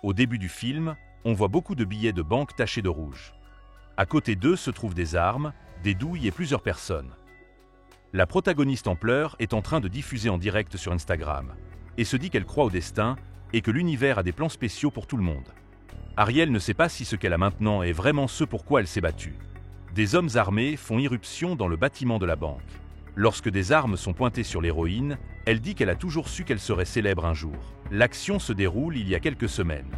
Au début du film, on voit beaucoup de billets de banque tachés de rouge. À côté d'eux se trouvent des armes, des douilles et plusieurs personnes. La protagoniste en pleurs est en train de diffuser en direct sur Instagram et se dit qu'elle croit au destin et que l'univers a des plans spéciaux pour tout le monde. Ariel ne sait pas si ce qu'elle a maintenant est vraiment ce pour quoi elle s'est battue. Des hommes armés font irruption dans le bâtiment de la banque. Lorsque des armes sont pointées sur l'héroïne, elle dit qu'elle a toujours su qu'elle serait célèbre un jour. L'action se déroule il y a quelques semaines.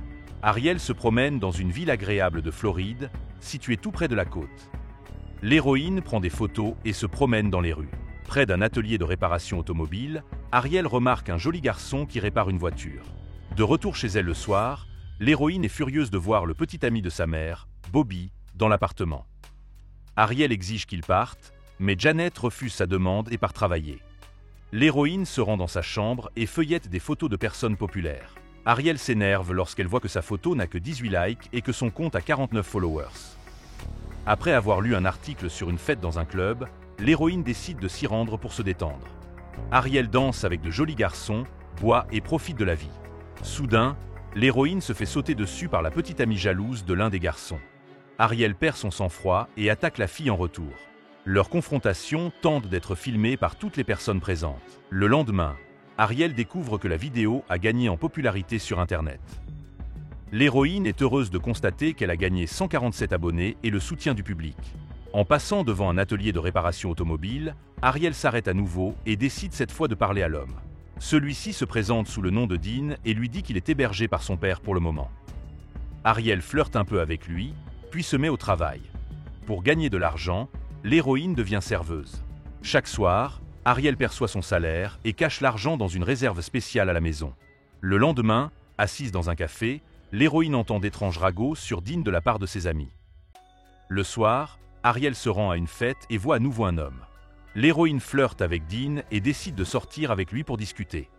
Ariel se promène dans une ville agréable de Floride, située tout près de la côte. L'héroïne prend des photos et se promène dans les rues. Près d'un atelier de réparation automobile, Ariel remarque un joli garçon qui répare une voiture. De retour chez elle le soir, l'héroïne est furieuse de voir le petit ami de sa mère, Bobby, dans l'appartement. Ariel exige qu'il parte, mais Janet refuse sa demande et part travailler. L'héroïne se rend dans sa chambre et feuillette des photos de personnes populaires. Ariel s'énerve lorsqu'elle voit que sa photo n'a que 18 likes et que son compte a 49 followers. Après avoir lu un article sur une fête dans un club, l'héroïne décide de s'y rendre pour se détendre. Ariel danse avec de jolis garçons, boit et profite de la vie. Soudain, l'héroïne se fait sauter dessus par la petite amie jalouse de l'un des garçons. Ariel perd son sang-froid et attaque la fille en retour. Leur confrontation tente d'être filmée par toutes les personnes présentes. Le lendemain, Ariel découvre que la vidéo a gagné en popularité sur Internet. L'héroïne est heureuse de constater qu'elle a gagné 147 abonnés et le soutien du public. En passant devant un atelier de réparation automobile, Ariel s'arrête à nouveau et décide cette fois de parler à l'homme. Celui-ci se présente sous le nom de Dean et lui dit qu'il est hébergé par son père pour le moment. Ariel flirte un peu avec lui, puis se met au travail. Pour gagner de l'argent, l'héroïne devient serveuse. Chaque soir, Ariel perçoit son salaire et cache l'argent dans une réserve spéciale à la maison. Le lendemain, assise dans un café, l'héroïne entend d'étranges ragots sur Dean de la part de ses amis. Le soir, Ariel se rend à une fête et voit à nouveau un homme. L'héroïne flirte avec Dean et décide de sortir avec lui pour discuter.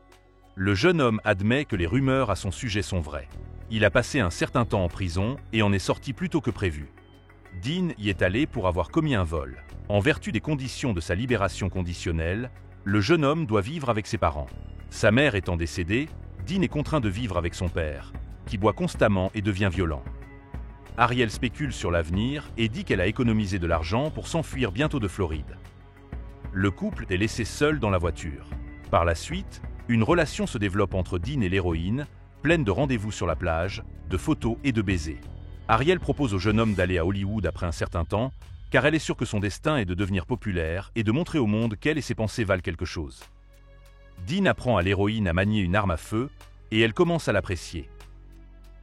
Le jeune homme admet que les rumeurs à son sujet sont vraies. Il a passé un certain temps en prison et en est sorti plus tôt que prévu. Dean y est allé pour avoir commis un vol. En vertu des conditions de sa libération conditionnelle, le jeune homme doit vivre avec ses parents. Sa mère étant décédée, Dean est contraint de vivre avec son père, qui boit constamment et devient violent. Ariel spécule sur l'avenir et dit qu'elle a économisé de l'argent pour s'enfuir bientôt de Floride. Le couple est laissé seul dans la voiture. Par la suite, une relation se développe entre Dean et l'héroïne, pleine de rendez-vous sur la plage, de photos et de baisers. Ariel propose au jeune homme d'aller à Hollywood après un certain temps, car elle est sûre que son destin est de devenir populaire et de montrer au monde qu'elle et ses pensées valent quelque chose. Dean apprend à l'héroïne à manier une arme à feu et elle commence à l'apprécier.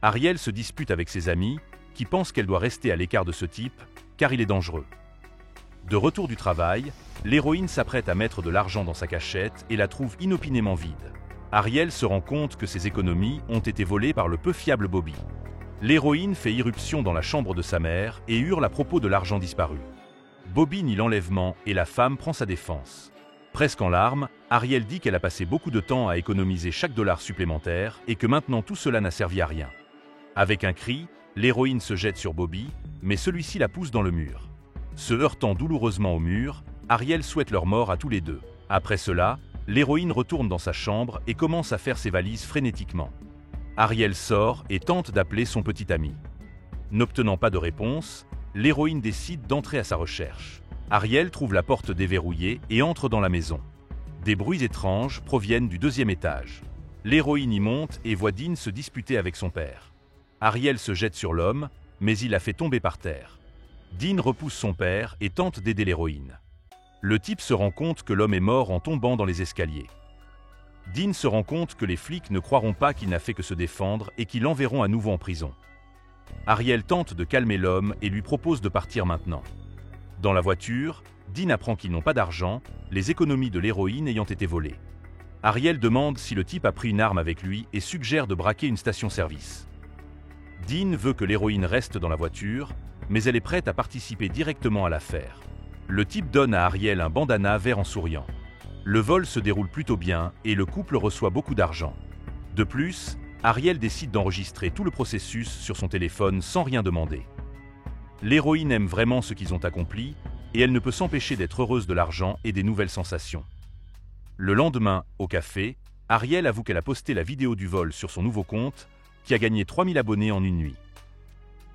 Ariel se dispute avec ses amis, qui pensent qu'elle doit rester à l'écart de ce type, car il est dangereux. De retour du travail, l'héroïne s'apprête à mettre de l'argent dans sa cachette et la trouve inopinément vide. Ariel se rend compte que ses économies ont été volées par le peu fiable Bobby. L'héroïne fait irruption dans la chambre de sa mère et hurle à propos de l'argent disparu. Bobby nie l'enlèvement et la femme prend sa défense. Presque en larmes, Ariel dit qu'elle a passé beaucoup de temps à économiser chaque dollar supplémentaire et que maintenant tout cela n'a servi à rien. Avec un cri, l'héroïne se jette sur Bobby, mais celui-ci la pousse dans le mur. Se heurtant douloureusement au mur, Ariel souhaite leur mort à tous les deux. Après cela, l'héroïne retourne dans sa chambre et commence à faire ses valises frénétiquement. Ariel sort et tente d'appeler son petit ami. N'obtenant pas de réponse, l'héroïne décide d'entrer à sa recherche. Ariel trouve la porte déverrouillée et entre dans la maison. Des bruits étranges proviennent du deuxième étage. L'héroïne y monte et voit Dean se disputer avec son père. Ariel se jette sur l'homme, mais il la fait tomber par terre. Dean repousse son père et tente d'aider l'héroïne. Le type se rend compte que l'homme est mort en tombant dans les escaliers. Dean se rend compte que les flics ne croiront pas qu'il n'a fait que se défendre et qu'ils l'enverront à nouveau en prison. Ariel tente de calmer l'homme et lui propose de partir maintenant. Dans la voiture, Dean apprend qu'ils n'ont pas d'argent, les économies de l'héroïne ayant été volées. Ariel demande si le type a pris une arme avec lui et suggère de braquer une station-service. Dean veut que l'héroïne reste dans la voiture, mais elle est prête à participer directement à l'affaire. Le type donne à Ariel un bandana vert en souriant. Le vol se déroule plutôt bien et le couple reçoit beaucoup d'argent. De plus, Ariel décide d'enregistrer tout le processus sur son téléphone sans rien demander. L'héroïne aime vraiment ce qu'ils ont accompli et elle ne peut s'empêcher d'être heureuse de l'argent et des nouvelles sensations. Le lendemain, au café, Ariel avoue qu'elle a posté la vidéo du vol sur son nouveau compte, qui a gagné 3000 abonnés en une nuit.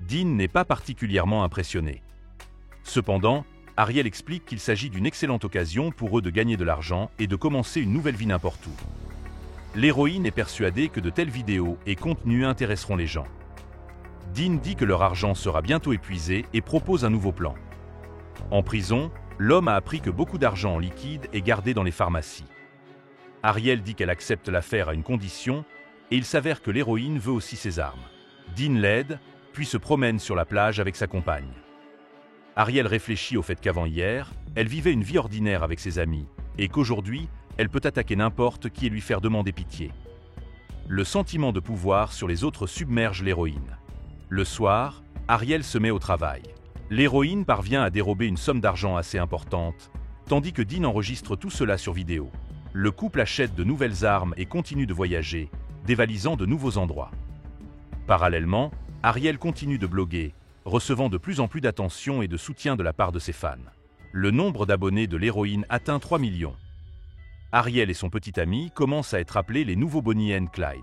Dean n'est pas particulièrement impressionné. Cependant, Ariel explique qu'il s'agit d'une excellente occasion pour eux de gagner de l'argent et de commencer une nouvelle vie n'importe où. L'héroïne est persuadée que de telles vidéos et contenus intéresseront les gens. Dean dit que leur argent sera bientôt épuisé et propose un nouveau plan. En prison, l'homme a appris que beaucoup d'argent en liquide est gardé dans les pharmacies. Ariel dit qu'elle accepte l'affaire à une condition, et il s'avère que l'héroïne veut aussi ses armes. Dean l'aide, puis se promène sur la plage avec sa compagne. Ariel réfléchit au fait qu'avant hier, elle vivait une vie ordinaire avec ses amis, et qu'aujourd'hui, elle peut attaquer n'importe qui et lui faire demander pitié. Le sentiment de pouvoir sur les autres submerge l'héroïne. Le soir, Ariel se met au travail. L'héroïne parvient à dérober une somme d'argent assez importante, tandis que Dean enregistre tout cela sur vidéo. Le couple achète de nouvelles armes et continue de voyager, dévalisant de nouveaux endroits. Parallèlement, Ariel continue de bloguer, recevant de plus en plus d'attention et de soutien de la part de ses fans. Le nombre d'abonnés de l'héroïne atteint 3 millions. Ariel et son petit ami commencent à être appelés les nouveaux Bonnie and Clyde.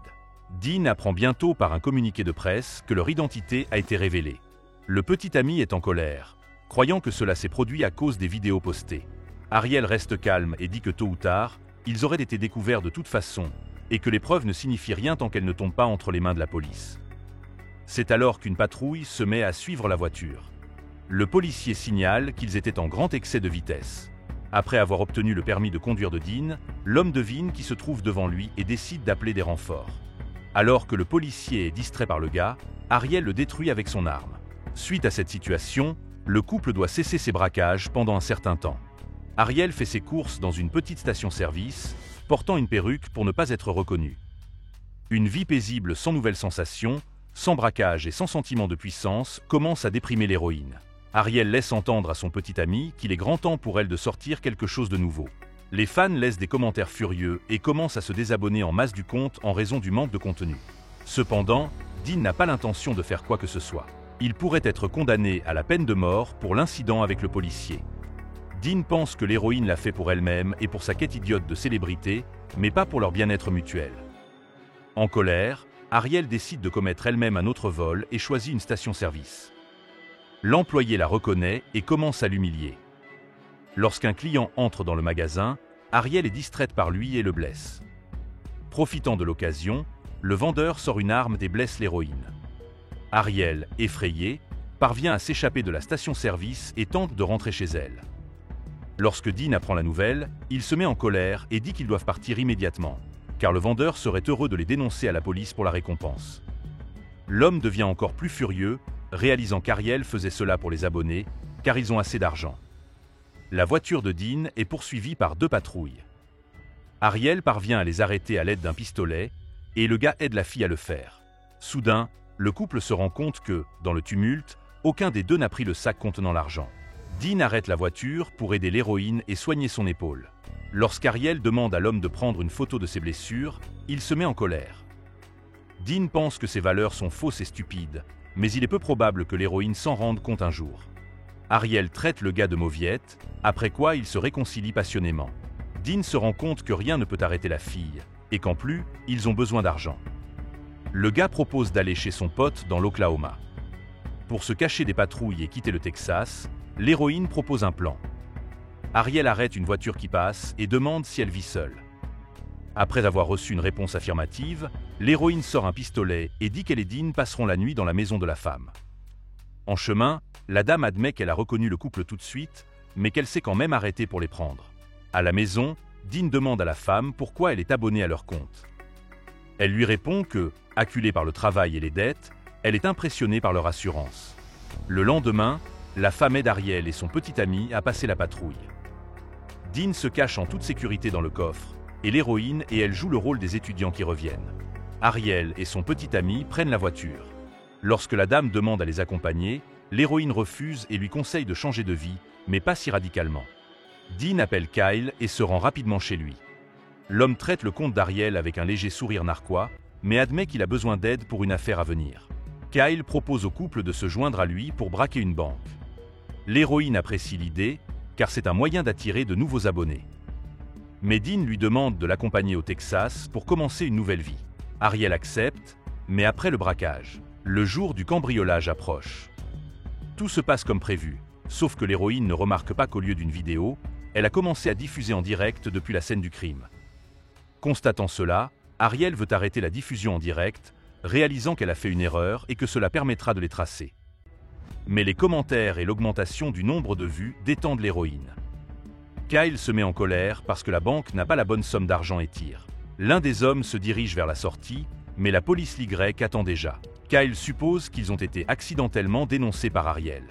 Dean apprend bientôt par un communiqué de presse que leur identité a été révélée. Le petit ami est en colère, croyant que cela s'est produit à cause des vidéos postées. Ariel reste calme et dit que tôt ou tard, ils auraient été découverts de toute façon, et que les preuves ne signifient rien tant qu'elles ne tombent pas entre les mains de la police. C'est alors qu'une patrouille se met à suivre la voiture. Le policier signale qu'ils étaient en grand excès de vitesse. Après avoir obtenu le permis de conduire de Dean, l'homme devine qui se trouve devant lui et décide d'appeler des renforts. Alors que le policier est distrait par le gars, Ariel le détruit avec son arme. Suite à cette situation, le couple doit cesser ses braquages pendant un certain temps. Ariel fait ses courses dans une petite station-service, portant une perruque pour ne pas être reconnu. Une vie paisible sans nouvelles sensations, sans braquage et sans sentiment de puissance, commence à déprimer l'héroïne. Ariel laisse entendre à son petit ami qu'il est grand temps pour elle de sortir quelque chose de nouveau. Les fans laissent des commentaires furieux et commencent à se désabonner en masse du compte en raison du manque de contenu. Cependant, Dean n'a pas l'intention de faire quoi que ce soit. Il pourrait être condamné à la peine de mort pour l'incident avec le policier. Dean pense que l'héroïne l'a fait pour elle-même et pour sa quête idiote de célébrité, mais pas pour leur bien-être mutuel. En colère, Ariel décide de commettre elle-même un autre vol et choisit une station-service. L'employé la reconnaît et commence à l'humilier. Lorsqu'un client entre dans le magasin, Ariel est distraite par lui et le blesse. Profitant de l'occasion, le vendeur sort une arme et blesse l'héroïne. Ariel, effrayée, parvient à s'échapper de la station-service et tente de rentrer chez elle. Lorsque Dean apprend la nouvelle, il se met en colère et dit qu'ils doivent partir immédiatement, car le vendeur serait heureux de les dénoncer à la police pour la récompense. L'homme devient encore plus furieux, réalisant qu'Ariel faisait cela pour les abonnés, car ils ont assez d'argent. La voiture de Dean est poursuivie par 2 patrouilles. Ariel parvient à les arrêter à l'aide d'un pistolet, et le gars aide la fille à le faire. Soudain, le couple se rend compte que, dans le tumulte, aucun des deux n'a pris le sac contenant l'argent. Dean arrête la voiture pour aider l'héroïne et soigner son épaule. Lorsqu'Ariel demande à l'homme de prendre une photo de ses blessures, il se met en colère. Dean pense que ses valeurs sont fausses et stupides, mais il est peu probable que l'héroïne s'en rende compte un jour. Ariel traite le gars de mauviette, après quoi ils se réconcilient passionnément. Dean se rend compte que rien ne peut arrêter la fille, et qu'en plus, ils ont besoin d'argent. Le gars propose d'aller chez son pote dans l'Oklahoma. Pour se cacher des patrouilles et quitter le Texas, l'héroïne propose un plan. Ariel arrête une voiture qui passe et demande si elle vit seule. Après avoir reçu une réponse affirmative, l'héroïne sort un pistolet et dit qu'elle et Dean passeront la nuit dans la maison de la femme. En chemin, la dame admet qu'elle a reconnu le couple tout de suite, mais qu'elle s'est quand même arrêtée pour les prendre. À la maison, Dean demande à la femme pourquoi elle est abonnée à leur compte. Elle lui répond que, acculée par le travail et les dettes, elle est impressionnée par leur assurance. Le lendemain, la femme aide Ariel et son petit ami à passer la patrouille. Dean se cache en toute sécurité dans le coffre, et l'héroïne et elle jouent le rôle des étudiants qui reviennent. Ariel et son petit ami prennent la voiture. Lorsque la dame demande à les accompagner, l'héroïne refuse et lui conseille de changer de vie, mais pas si radicalement. Dean appelle Kyle et se rend rapidement chez lui. L'homme traite le compte d'Ariel avec un léger sourire narquois, mais admet qu'il a besoin d'aide pour une affaire à venir. Kyle propose au couple de se joindre à lui pour braquer une banque. L'héroïne apprécie l'idée, car c'est un moyen d'attirer de nouveaux abonnés. Mais Dean lui demande de l'accompagner au Texas pour commencer une nouvelle vie. Ariel accepte, Mais après le braquage, le jour du cambriolage approche. Tout se passe comme prévu, sauf que l'héroïne ne remarque pas qu'au lieu d'une vidéo, elle a commencé à diffuser en direct depuis la scène du crime. Constatant cela, Ariel veut arrêter la diffusion en direct, réalisant qu'elle a fait une erreur et que cela permettra de les tracer. Mais les commentaires et l'augmentation du nombre de vues détendent l'héroïne. Kyle se met en colère parce que la banque n'a pas la bonne somme d'argent et tire. L'un des hommes se dirige vers la sortie, mais la police Y attend déjà. Kyle suppose qu'ils ont été accidentellement dénoncés par Ariel.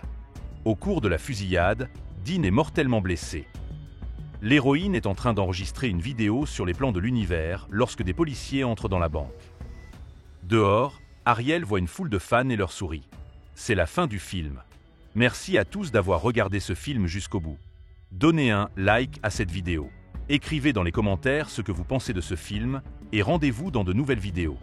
Au cours de la fusillade, Dean est mortellement blessé. L'héroïne est en train d'enregistrer une vidéo sur les plans de l'univers lorsque des policiers entrent dans la banque. Dehors, Ariel voit une foule de fans et leur sourit. C'est la fin du film. Merci à tous d'avoir regardé ce film jusqu'au bout. Donnez un like à cette vidéo. Écrivez dans les commentaires ce que vous pensez de ce film et rendez-vous dans de nouvelles vidéos.